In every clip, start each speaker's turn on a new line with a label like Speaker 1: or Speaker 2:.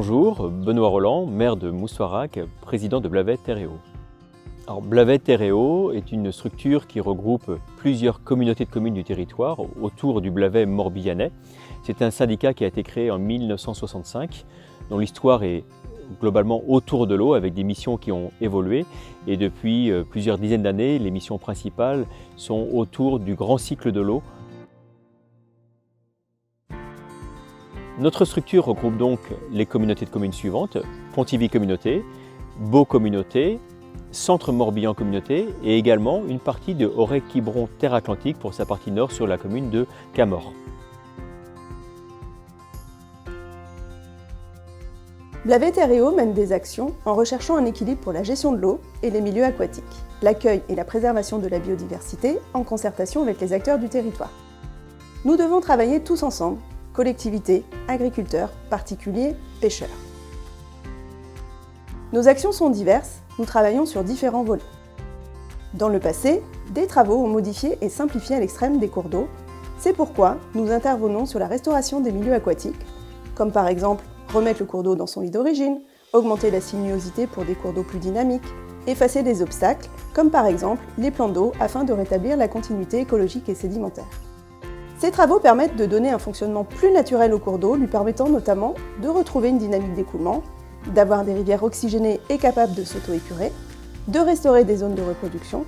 Speaker 1: Bonjour, Benoît Roland, maire de Moustoirac, président de Blavet-Terréaux. Alors Blavet-Terréaux est une structure qui regroupe plusieurs communautés de communes du territoire autour du Blavet morbihanais. C'est un syndicat qui a été créé en 1965, dont l'histoire est globalement autour de l'eau avec des missions qui ont évolué. Et depuis plusieurs dizaines d'années, les missions principales sont autour du grand cycle de l'eau. Notre structure regroupe donc les communautés de communes suivantes: Pontivy Communauté, Beau Communauté, Centre Morbihan Communauté et également une partie de Aurec-Quiberon Terre Atlantique pour sa partie nord sur la commune de Camors.
Speaker 2: Blavet-Terréaux mène des actions en recherchant un équilibre pour la gestion de l'eau et les milieux aquatiques, l'accueil et la préservation de la biodiversité en concertation avec les acteurs du territoire. Nous devons travailler tous ensemble, collectivités, agriculteurs, particuliers, pêcheurs. Nos actions sont diverses, nous travaillons sur différents volets. Dans le passé, des travaux ont modifié et simplifié à l'extrême des cours d'eau. C'est pourquoi nous intervenons sur la restauration des milieux aquatiques, comme par exemple remettre le cours d'eau dans son lit d'origine, augmenter la sinuosité pour des cours d'eau plus dynamiques, effacer des obstacles, comme par exemple les plans d'eau afin de rétablir la continuité écologique et sédimentaire. Ces travaux permettent de donner un fonctionnement plus naturel au cours d'eau, lui permettant notamment de retrouver une dynamique d'écoulement, d'avoir des rivières oxygénées et capables de s'auto-épurer, de restaurer des zones de reproduction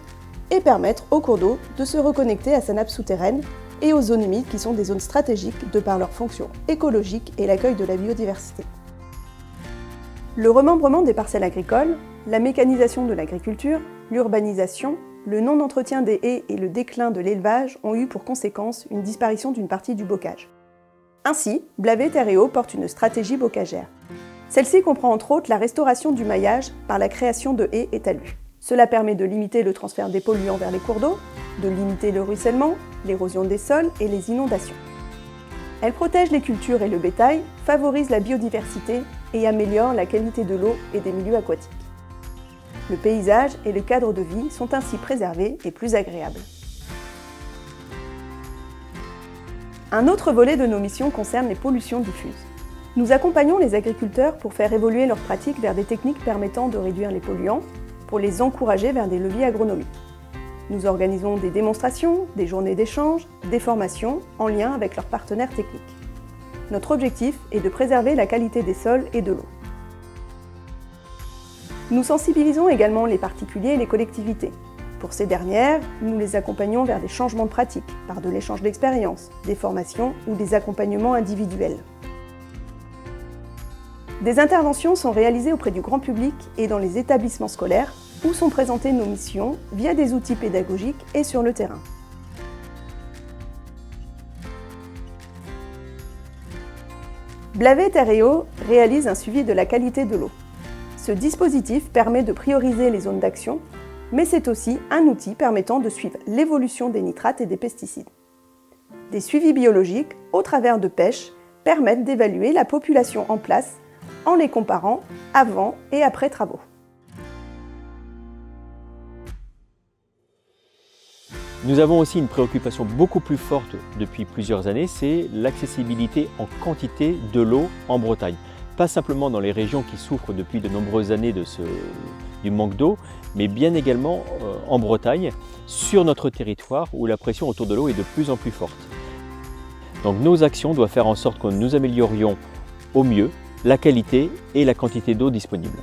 Speaker 2: et permettre au cours d'eau de se reconnecter à sa nappe souterraine et aux zones humides qui sont des zones stratégiques de par leur fonction écologique et l'accueil de la biodiversité. Le remembrement des parcelles agricoles, la mécanisation de l'agriculture, l'urbanisation, le non-entretien des haies et le déclin de l'élevage ont eu pour conséquence une disparition d'une partie du bocage. Ainsi, Blavet-Terréaux porte une stratégie bocagère. Celle-ci comprend entre autres la restauration du maillage par la création de haies et talus. Cela permet de limiter le transfert des polluants vers les cours d'eau, de limiter le ruissellement, l'érosion des sols et les inondations. Elle protège les cultures et le bétail, favorise la biodiversité et améliore la qualité de l'eau et des milieux aquatiques. Le paysage et le cadre de vie sont ainsi préservés et plus agréables. Un autre volet de nos missions concerne les pollutions diffuses. Nous accompagnons les agriculteurs pour faire évoluer leurs pratiques vers des techniques permettant de réduire les polluants, pour les encourager vers des leviers agronomiques. Nous organisons des démonstrations, des journées d'échange, des formations en lien avec leurs partenaires techniques. Notre objectif est de préserver la qualité des sols et de l'eau. Nous sensibilisons également les particuliers et les collectivités. Pour ces dernières, nous les accompagnons vers des changements de pratiques, par de l'échange d'expériences, des formations ou des accompagnements individuels. Des interventions sont réalisées auprès du grand public et dans les établissements scolaires, où sont présentées nos missions via des outils pédagogiques et sur le terrain. Blavet-Terréaux réalise un suivi de la qualité de l'eau. Ce dispositif permet de prioriser les zones d'action, mais c'est aussi un outil permettant de suivre l'évolution des nitrates et des pesticides. Des suivis biologiques, au travers de pêches, permettent d'évaluer la population en place en les comparant avant et après travaux.
Speaker 1: Nous avons aussi une préoccupation beaucoup plus forte depuis plusieurs années, c'est l'accessibilité en quantité de l'eau en Bretagne. Pas simplement dans les régions qui souffrent depuis de nombreuses années du manque d'eau, mais bien également en Bretagne, sur notre territoire où la pression autour de l'eau est de plus en plus forte. Donc nos actions doivent faire en sorte que nous améliorions au mieux la qualité et la quantité d'eau disponible.